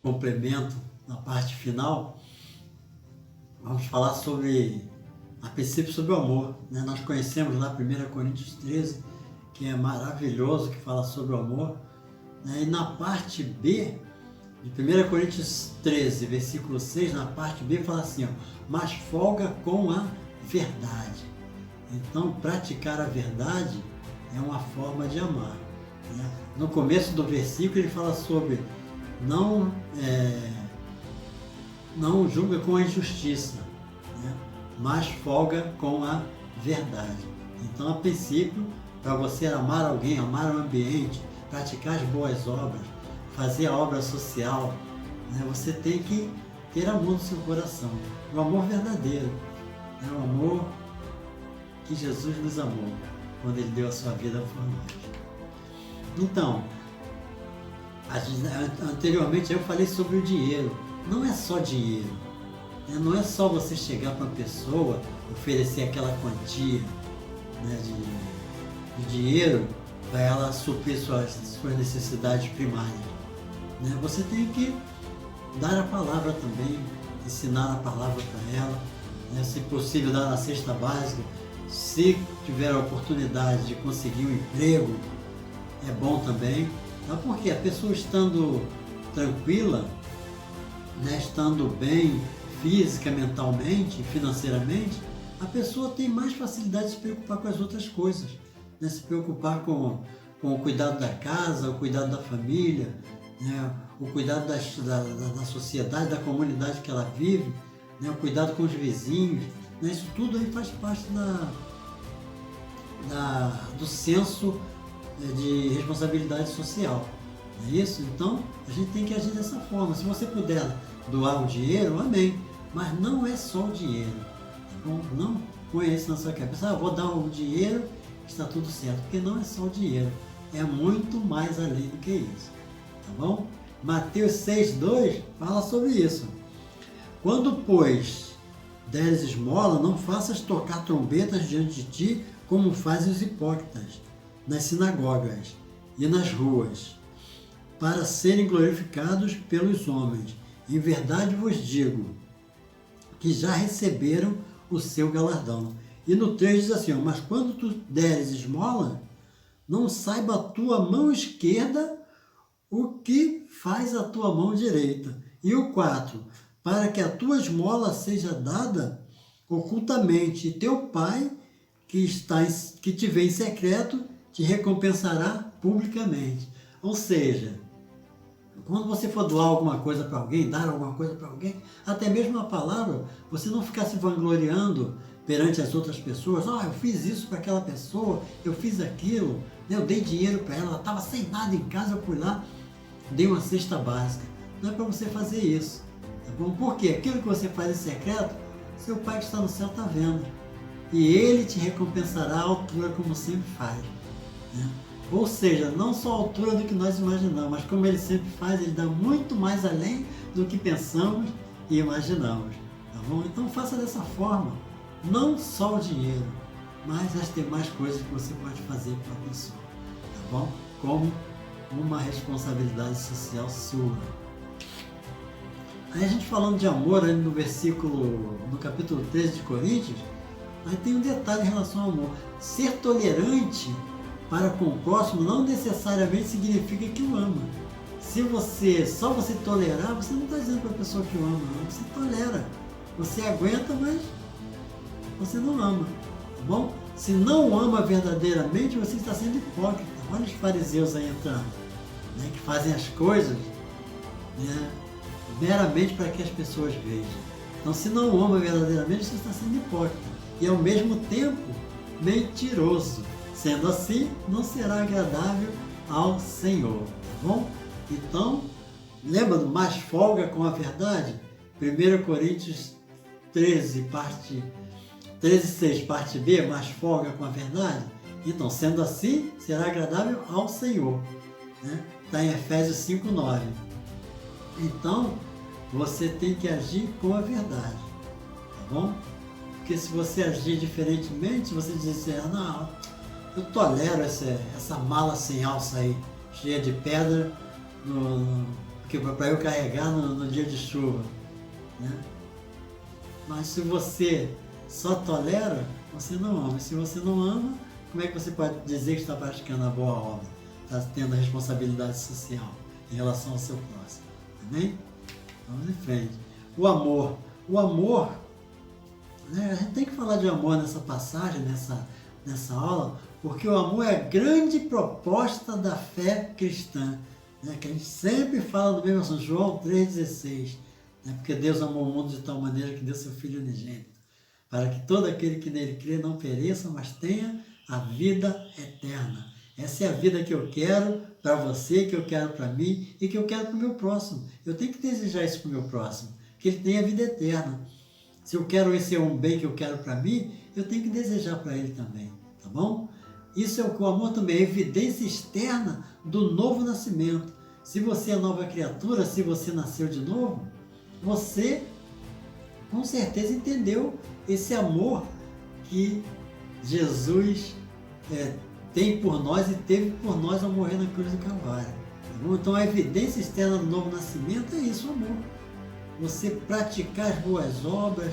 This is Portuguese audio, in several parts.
complemento, na parte final, vamos falar a princípio, sobre o amor. Né? Nós conhecemos lá 1 Coríntios 13, que é maravilhoso, que fala sobre o amor. Né? E na parte B, de 1 Coríntios 13, versículo 6, na parte B, fala assim, ó, mas folga com a verdade. Então, praticar a verdade é uma forma de amar. Né? No começo do versículo, ele fala sobre não julga com a injustiça, né? Mas folga com a verdade. Então, a princípio, para você amar alguém, amar o ambiente, praticar as boas obras, fazer a obra social, né? Você tem que ter amor no seu coração. O amor verdadeiro, né? O amor que Jesus nos amou quando Ele deu a sua vida por nós. Então, anteriormente eu falei sobre o dinheiro. Não é só dinheiro, né? Não é só você chegar para uma pessoa, oferecer aquela quantia, né, de dinheiro para ela suprir suas necessidades primárias. Né? Você tem que dar a palavra também, ensinar a palavra para ela, né? Se possível dar na cesta básica, se tiver a oportunidade de conseguir um emprego, é bom também. Tá? Porque a pessoa estando tranquila, né, estando bem física, mentalmente, financeiramente, a pessoa tem mais facilidade de se preocupar com as outras coisas, né? Se preocupar com o cuidado da casa, o cuidado da família, né? O cuidado da sociedade, da comunidade que ela vive, né? O cuidado com os vizinhos, né? Isso tudo aí faz parte do senso de responsabilidade social. Não é isso? Então, a gente tem que agir dessa forma. Se você puder doar o dinheiro, amém. Mas não é só o dinheiro. Tá bom? Não põe isso na sua cabeça. Vou dar o dinheiro, está tudo certo. Porque não é só o dinheiro. É muito mais além do que isso. Tá bom? Mateus 6,2 fala sobre isso. Quando, pois, deres esmola, não faças tocar trombetas diante de ti, como fazem os hipócritas, nas sinagogas e nas ruas, para serem glorificados pelos homens. Em verdade vos digo que já receberam o seu galardão. E no 3 diz assim, mas quando tu deres esmola, não saiba a tua mão esquerda o que faz a tua mão direita. E o 4, para que a tua esmola seja dada ocultamente, e teu Pai, que te vê em secreto, te recompensará publicamente. Ou seja, quando você for doar alguma coisa para alguém, dar alguma coisa para alguém, até mesmo a palavra, você não ficar se vangloriando perante as outras pessoas. Eu fiz isso para aquela pessoa, eu fiz aquilo, eu dei dinheiro para ela estava sem nada em casa, eu fui lá, dei uma cesta básica. Não é para você fazer isso. Tá bom? Porque aquilo que você faz em secreto, seu Pai que está no céu está vendo. E Ele te recompensará à altura como sempre faz. Né? Ou seja, não só a altura do que nós imaginamos, mas como Ele sempre faz, Ele dá muito mais além do que pensamos e imaginamos. Tá bom? Então faça dessa forma, não só o dinheiro, mas as demais coisas que você pode fazer para a pessoa. Tá bom? Como uma responsabilidade social sua. Aí a gente falando de amor, aí no capítulo 13 de Coríntios, aí tem um detalhe em relação ao amor. Ser tolerante para com o próximo não necessariamente significa que o ama. Só você tolerar, você não está dizendo para a pessoa que o ama, não. Você tolera. Você aguenta, mas você não ama. Tá bom? Se não ama verdadeiramente, você está sendo hipócrita. Olha os fariseus aí entrando, né, que fazem as coisas, né, meramente para que as pessoas vejam. Então, se não ama verdadeiramente, você está sendo hipócrita. E ao mesmo tempo, mentiroso. Sendo assim, não será agradável ao Senhor. Tá bom? Então, lembra do mais folga com a verdade? 1 Coríntios 13, 6, parte B, mais folga com a verdade? Então, sendo assim, será agradável ao Senhor. Né? Está em Efésios 5,9. Então, você tem que agir com a verdade. Tá bom? Porque se você agir diferentemente, se você dizer, não, eu tolero essa mala sem alça aí, cheia de pedra porque para eu carregar no dia de chuva, né? Mas se você só tolera, você não ama. Se você não ama, como é que você pode dizer que está praticando a boa obra? Está tendo a responsabilidade social em relação ao seu próximo. Amém? Vamos em frente. O amor. O amor, né? A gente tem que falar de amor nessa passagem, nessa aula, porque o amor é a grande proposta da fé cristã, né? Que a gente sempre fala no mesmo assunto, João 3,16. Né? Porque Deus amou o mundo de tal maneira que deu seu Filho unigênito, para que todo aquele que nele crê não pereça, mas tenha a vida eterna. Essa é a vida que eu quero para você, que eu quero para mim e que eu quero para o meu próximo. Eu tenho que desejar isso para o meu próximo, que ele tenha a vida eterna. Se eu quero esse um bem que eu quero para mim, eu tenho que desejar para ele também, tá bom? Isso é o que o amor também é, evidência externa do novo nascimento. Se você é nova criatura, se você nasceu de novo, você com certeza entendeu esse amor que Jesus tem por nós e teve por nós ao morrer na cruz do Calvário. Tá bom? Então a evidência externa do novo nascimento é isso, o amor. Você praticar as boas obras,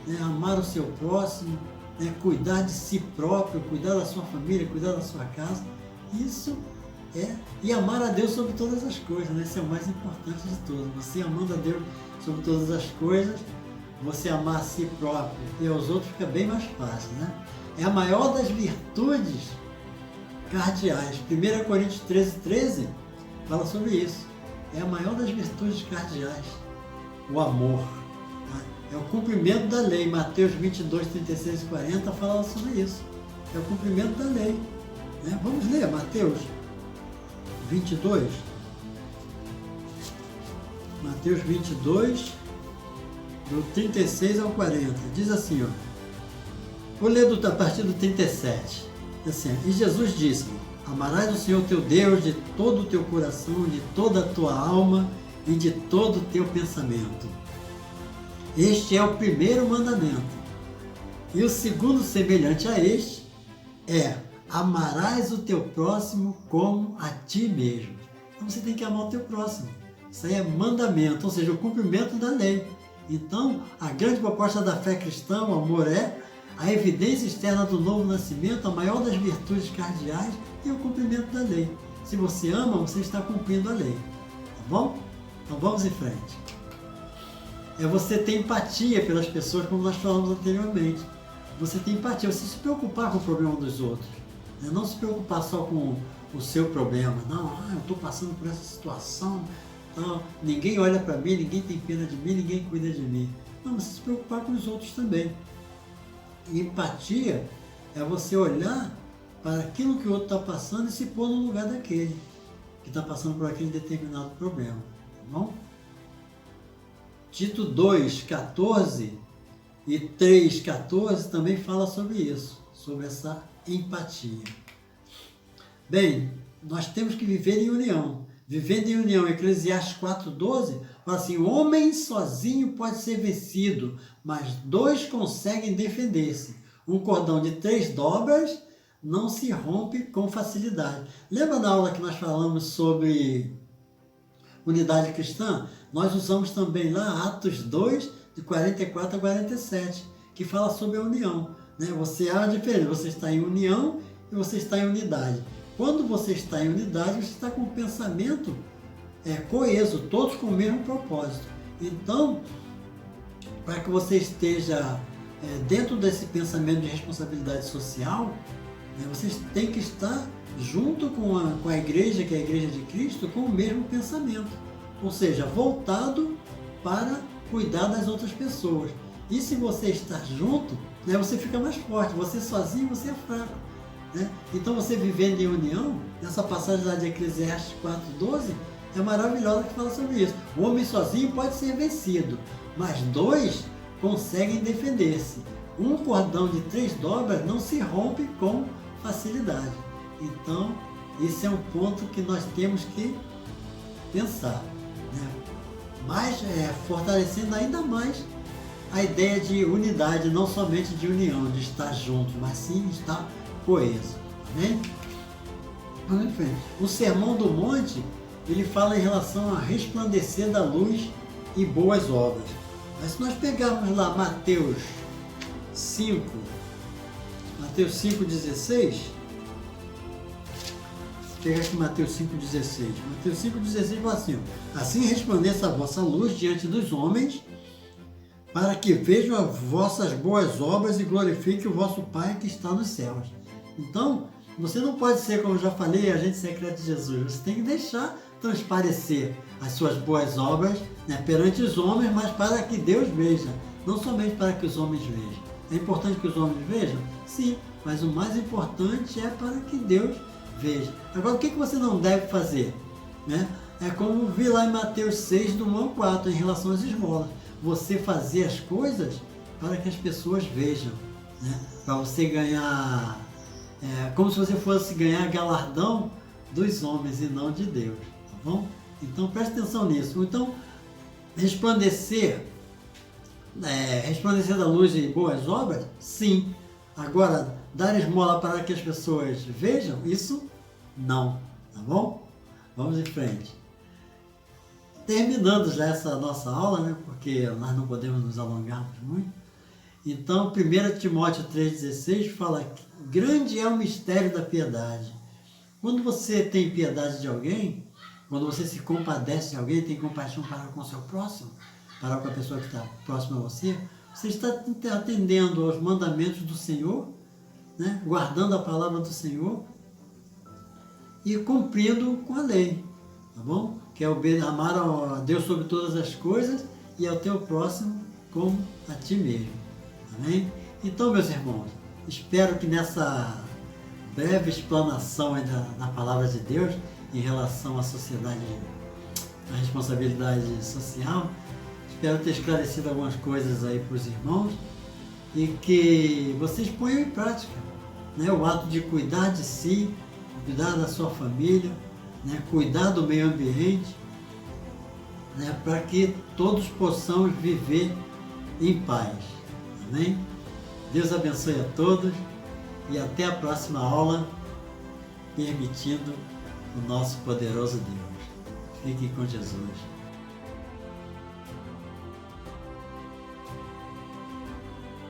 né, amar o seu próximo, né, cuidar de si próprio, cuidar da sua família, cuidar da sua casa. Isso é, e amar a Deus sobre todas as coisas, né? Esse é o mais importante de tudo. Você amando a Deus sobre todas as coisas, você amar a si próprio e aos outros fica bem mais fácil, né? É a maior das virtudes cardeais. 1 Coríntios 13 fala sobre isso. É a maior das virtudes cardeais, o amor. Tá? É o cumprimento da lei. Mateus 22, 36 e 40 fala sobre isso. É o cumprimento da lei. Né? Vamos ler Mateus 22. Mateus 22, do 36 ao 40. Diz assim, ó. Vou ler a partir do 37. Assim, e Jesus disse-lhe: amarás o Senhor teu Deus de todo o teu coração, de toda a tua alma e de todo o teu pensamento. Este é o primeiro mandamento. E o segundo, semelhante a este, é: amarás o teu próximo como a ti mesmo. Então você tem que amar o teu próximo. Isso aí é mandamento, ou seja, o cumprimento da lei. Então, a grande proposta da fé cristã, o amor, é a evidência externa do novo nascimento, a maior das virtudes cardeais e o cumprimento da lei. Se você ama, você está cumprindo a lei. Tá bom? Então vamos em frente. É você ter empatia pelas pessoas, como nós falamos anteriormente. Você tem empatia, você se preocupar com o problema dos outros. Né? Não se preocupar só com o seu problema. Não, eu estou passando por essa situação. Não, ninguém olha para mim, ninguém tem pena de mim, ninguém cuida de mim. Não, você se preocupar com os outros também. E empatia é você olhar para aquilo que o outro está passando e se pôr no lugar daquele que está passando por aquele determinado problema. Tá bom? Tito 2,14 e 3,14 também fala sobre isso, sobre essa empatia. Bem, nós temos que viver em união. Vivendo em união, Eclesiastes 4,12 fala assim: homem sozinho pode ser vencido, mas dois conseguem defender-se. Um cordão de 3 dobras não se rompe com facilidade. Lembra na aula que nós falamos sobre unidade cristã? Nós usamos também lá Atos 2, de 44 a 47, que fala sobre a união. Né? Você há a diferença, você está em união e você está em unidade. Quando você está em unidade, você está com o pensamento coeso, todos com o mesmo propósito. Então, para que você esteja dentro desse pensamento de responsabilidade social, você tem que estar junto com a igreja, que é a Igreja de Cristo, com o mesmo pensamento. Ou seja, voltado para cuidar das outras pessoas. E se você está junto, você fica mais forte. Você sozinho, você é fraco. Né? Então você vivendo em união, essa passagem lá de Eclesiastes 4,12 é maravilhosa, que fala sobre isso. O homem sozinho pode ser vencido, mas dois conseguem defender-se. Um cordão de 3 dobras não se rompe com facilidade. Então, esse é um ponto que nós temos que pensar. Né? Mas fortalecendo ainda mais a ideia de unidade, não somente de união, de estar junto, mas sim estar coeso. Amém? Vamos em frente. O Sermão do Monte ele fala em relação a resplandecer da luz e boas obras. Mas se nós pegarmos lá Mateus 5,16, pega aqui Mateus 5,16. Mateus 5,16 fala assim: assim resplandeça a vossa luz diante dos homens, para que vejam as vossas boas obras e glorifiquem o vosso Pai que está nos céus. Então, você não pode ser, como eu já falei, agente secreto de Jesus. Você tem que deixar transparecer as suas boas obras, né, perante os homens, mas para que Deus veja, não somente para que os homens vejam. É importante que os homens vejam? Sim, mas o mais importante é para que Deus veja. Agora, o que você não deve fazer? Né? É como vi lá em Mateus 6, do 1 ao 4, em relação às esmolas. Você fazer as coisas para que as pessoas vejam, né? Para você ganhar, como se você fosse ganhar galardão dos homens e não de Deus, tá bom? Então preste atenção nisso. Então, resplandecer da luz e boas obras, sim. Agora, dar esmola para que as pessoas vejam, isso não, tá bom? Vamos em frente. Terminando já essa nossa aula, né, porque nós não podemos nos alongarmos muito. Então, 1 Timóteo 3,16 fala que grande é o mistério da piedade. Quando você tem piedade de alguém, quando você se compadece de alguém, tem compaixão para com o seu próximo, para com a pessoa que está próxima a você, você está atendendo aos mandamentos do Senhor, né, guardando a palavra do Senhor e cumprindo com a lei, tá bom? Que é amar a Deus sobre todas as coisas e ao teu próximo como a ti mesmo. Amém? Então, meus irmãos, espero que nessa breve explanação da palavra de Deus em relação à sociedade, à responsabilidade social, espero ter esclarecido algumas coisas aí para os irmãos e que vocês ponham em prática, né, o ato de cuidar de si, cuidar da sua família, né, cuidar do meio ambiente, né, para que todos possamos viver em paz. Amém? Deus abençoe a todos e até a próxima aula, permitindo o nosso poderoso Deus. Fiquem com Jesus.